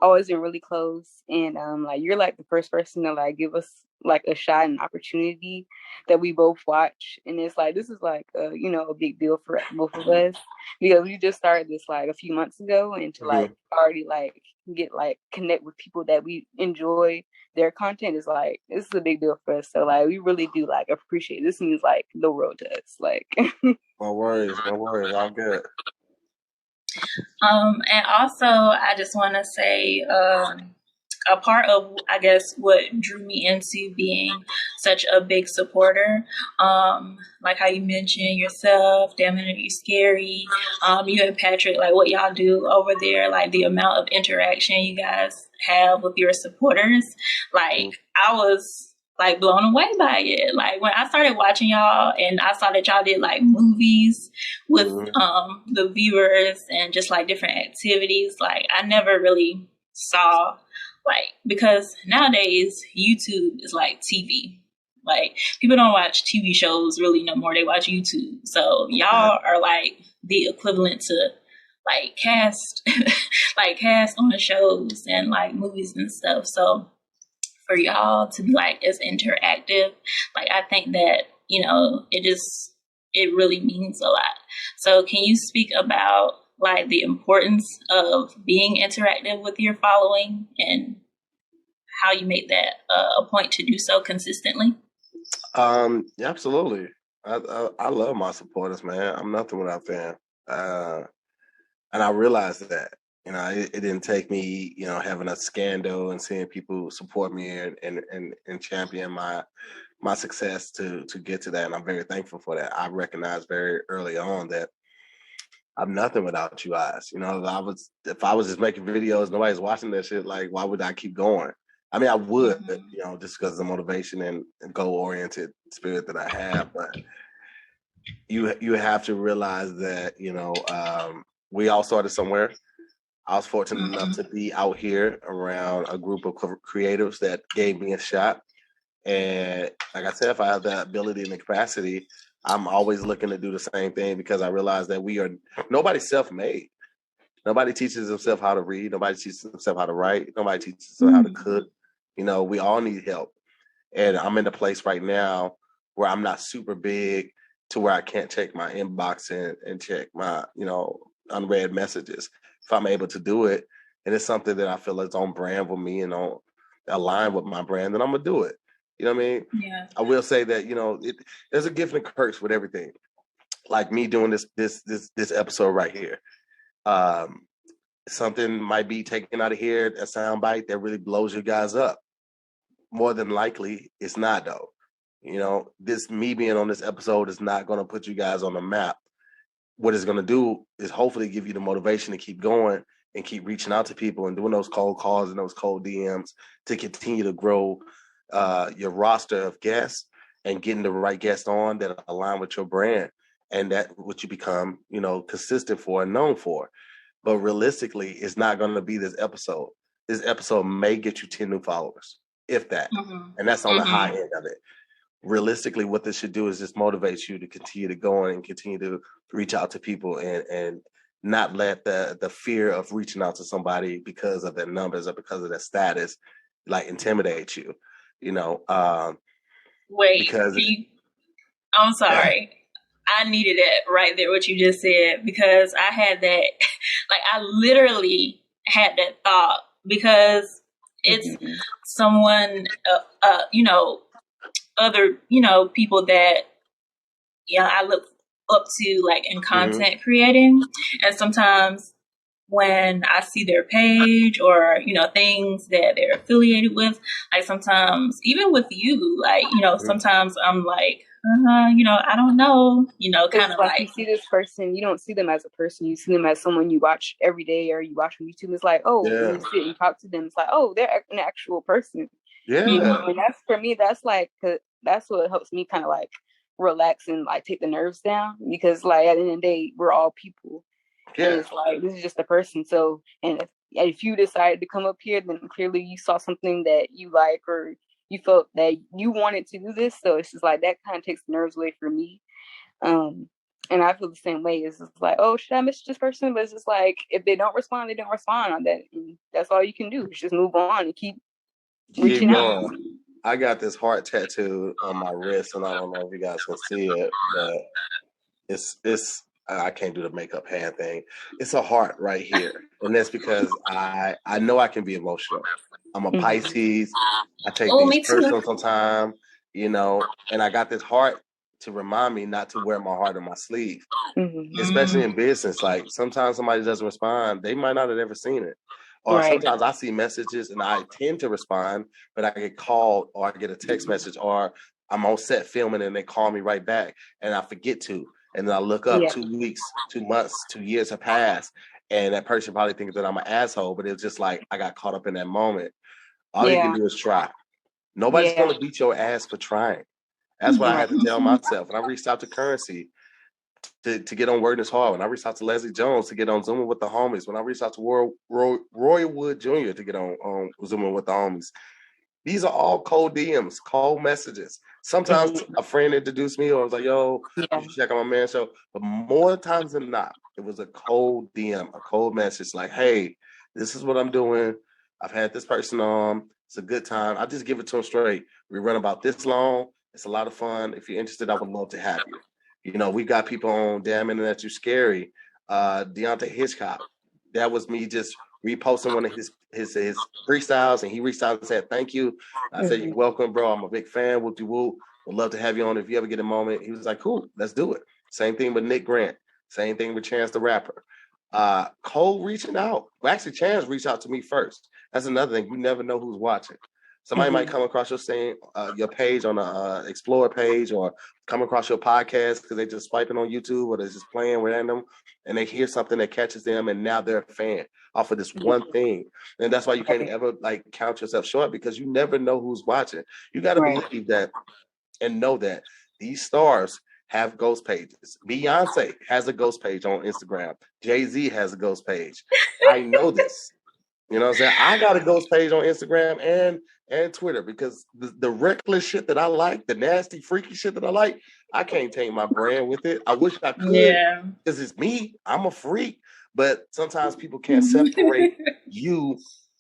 Speaker 2: always been really close, and like you're like the first person to like give us like a shot and opportunity that we both watch, and it's like this is like a big deal for both of us because we just started this like a few months ago, and to like already like get like connect with people that we enjoy their content is like this is a big deal for us. So like we really do like appreciate it. This means like the world to us. Like
Speaker 3: No worries, all good.
Speaker 1: And also, I just want to say, a part of, I guess, what drew me into being such a big supporter, like how you mentioned yourself, Damn It, You Scary, you and Patrick, like what y'all do over there, like the amount of interaction you guys have with your supporters. Like, I was like blown away by it. Like when I started watching y'all and I saw that y'all did like movies with the viewers and just like different activities, like I never really saw like, because nowadays YouTube is like TV. Like people don't watch TV shows really no more. They watch YouTube. So y'all are like the equivalent to like cast like cast on shows and like movies and stuff. So for y'all to be like as interactive, like I think that, it really means a lot. So can you speak about like the importance of being interactive with your following and how you make that a point to do so consistently?
Speaker 3: Absolutely. I love my supporters, man. I'm nothing without them. And I realized that, it didn't take me, having a scandal and seeing people support me and champion my success to get to that. And I'm very thankful for that. I recognized very early on that I'm nothing without you guys. If I was just making videos, nobody's watching that shit, like why would I keep going? I mean, I would, just because of the motivation and goal-oriented spirit that I have. But you have to realize that, we all started somewhere. I was fortunate enough to be out here around a group of creatives that gave me a shot. And like I said, if I have the ability and the capacity, I'm always looking to do the same thing because I realize that nobody's self-made. Nobody teaches themselves how to read. Nobody teaches themselves how to write. Nobody teaches themselves how to cook. We all need help. And I'm in a place right now where I'm not super big to where I can't check my inbox and check my, unread messages. If I'm able to do it, and it's something that I feel is on brand with me and on align with my brand, then I'm gonna do it. You know what I mean?
Speaker 1: Yeah.
Speaker 3: I will say that, there's a gift and a curse with everything. Like me doing this episode right here. Something might be taken out of here, a soundbite that really blows you guys up. More than likely, it's not though. This me being on this episode is not going to put you guys on the map. What it's going to do is hopefully give you the motivation to keep going and keep reaching out to people and doing those cold calls and those cold DMs to continue to grow your roster of guests and getting the right guests on that align with your brand and that what you become, consistent for and known for. But realistically, it's not going to be this episode. This episode may get you 10 new followers, if that. And that's on the high end of it. Realistically, what this should do is just motivate you to continue to go on and continue to reach out to people and not let the fear of reaching out to somebody because of their numbers or because of their status like intimidate you.
Speaker 1: Wait,
Speaker 3: because
Speaker 1: I'm sorry. I needed that right there, what you just said, because I had that, like I literally had that thought because it's someone, other, people that, I look up to like in content creating. And sometimes when I see their page or, things that they're affiliated with, like sometimes even with you, like, sometimes I'm like, I don't know, kind of like
Speaker 2: you see this person, you don't see them as a person, you see them as someone you watch every day or you watch on YouTube. It's like, when you sit and talk to them, it's like, they're an actual person. And that's for me, that's like, that's what helps me kind of like relax and like take the nerves down because like at the end of the day, we're all people. And it's like, this is just a person. So, and if you decided to come up here, then clearly you saw something that you like or you felt that you wanted to do this. So it's just like that kind of takes the nerves away from me. And I feel the same way. It's just like, oh, should I message this person? But it's just like, if they don't respond, they don't respond on that. And that's all you can do. Is just move on and keep reaching out.
Speaker 3: Going. I got this heart tattoo on my wrist, and I don't know if you guys can see it, but it's I can't do the makeup hand thing. It's a heart right here, and that's because I know I can be emotional. I'm a Pisces. I take things personal sometimes, you know, and I got this heart to remind me not to wear my heart on my sleeve, especially in business. Like sometimes somebody doesn't respond, they might not have ever seen it. Or sometimes I see messages and I tend to respond, but I get called or I get a text message or I'm on set filming and they call me right back and I forget to. And then I look up 2 weeks, 2 months, 2 years have passed. And that person probably thinks that I'm an asshole, but it's just like I got caught up in that moment. All you can do is try. Nobody's going to beat your ass for trying. That's what I had to tell myself. And I reached out to Currency to get on Word is Hard. When I reached out to Leslie Jones to get on Zooming with the Homies. When I reached out to Roy Wood Jr. to get on Zooming with the Homies. These are all cold DMs, cold messages. Sometimes a friend introduced me or was like, yo, you should check out my man show. But more times than not, it was a cold DM, a cold message like, hey, this is what I'm doing. I've had this person on. It's a good time. I just give it to them straight. We run about this long. It's a lot of fun. If you're interested, I would love to have you. You know, we got people on Damn Internet You Scary. Deontay Hitchcock. That was me just reposting one of his freestyles, and he reached out and said, thank you. I said, you're welcome, bro. I'm a big fan. Whoop de whoop. Would love to have you on if you ever get a moment. He was like, cool, let's do it. Same thing with Nick Grant. Same thing with Chance the Rapper. Cole reaching out. Well, actually, Chance reached out to me first. That's another thing. You never know who's watching. Somebody might come across your page on the Explorer page or come across your podcast because they're just swiping on YouTube or they're just playing random and they hear something that catches them and now they're a fan off of this one thing. And that's why you can't ever like count yourself short because you never know who's watching. You got to believe that and know that these stars have ghost pages. Beyonce has a ghost page on Instagram. Jay-Z has a ghost page. I know this. You know what I'm saying? I got a ghost page on Instagram and Twitter because the reckless shit that I like, the nasty, freaky shit that I like, I can't take my brand with it. I wish I could because it's me. I'm a freak. But sometimes people can't separate you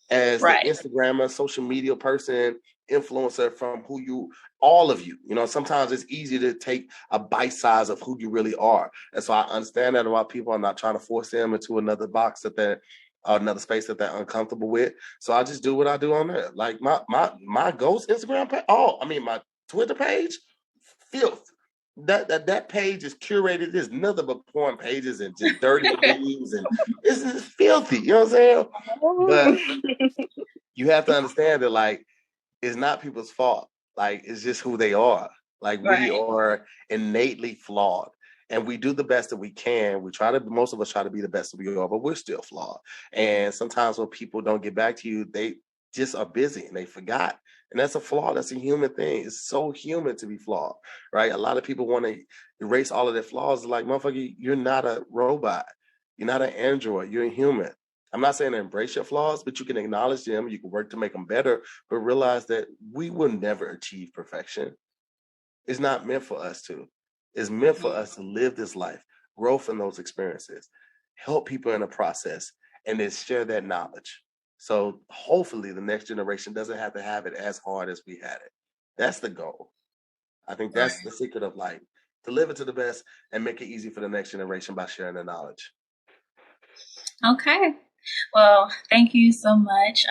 Speaker 3: as the Instagrammer, social media person, influencer from who you, all of you. You know, sometimes it's easy to take a bite size of who you really are. And so I understand that about people. I'm not trying to force them into another box that they're another space that they're uncomfortable with. So I just do what I do on there. Like my ghost Instagram page, my Twitter page, filth. That page is curated. There's nothing but porn pages and just dirty memes and this is filthy. You know what I'm saying? But you have to understand that like it's not people's fault. Like it's just who they are. Like we are innately flawed. And we do the best that we can. Most of us try to be the best that we are, but we're still flawed. And sometimes when people don't get back to you, they just are busy and they forgot. And that's a flaw. That's a human thing. It's so human to be flawed, right? A lot of people want to erase all of their flaws. Like, motherfucker, you're not a robot. You're not an android. You're a human. I'm not saying to embrace your flaws, but you can acknowledge them. You can work to make them better, but realize that we will never achieve perfection. It's not meant for us to. It's meant for us to live this life, grow from those experiences, help people in the process, and then share that knowledge. So hopefully the next generation doesn't have to have it as hard as we had it. That's the goal. I think that's the secret of life, to live it to the best and make it easy for the next generation by sharing the knowledge.
Speaker 1: Okay. Well, thank you so much.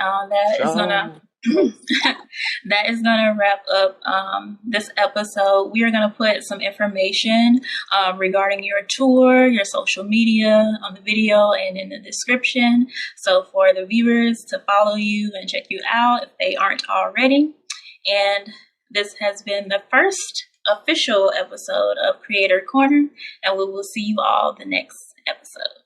Speaker 1: That is gonna wrap up this episode. We are gonna put some information regarding your tour, your social media on the video and in the description. So for the viewers to follow you and check you out if they aren't already. And this has been the first official episode of Creator Corner, and we will see you all the next episode.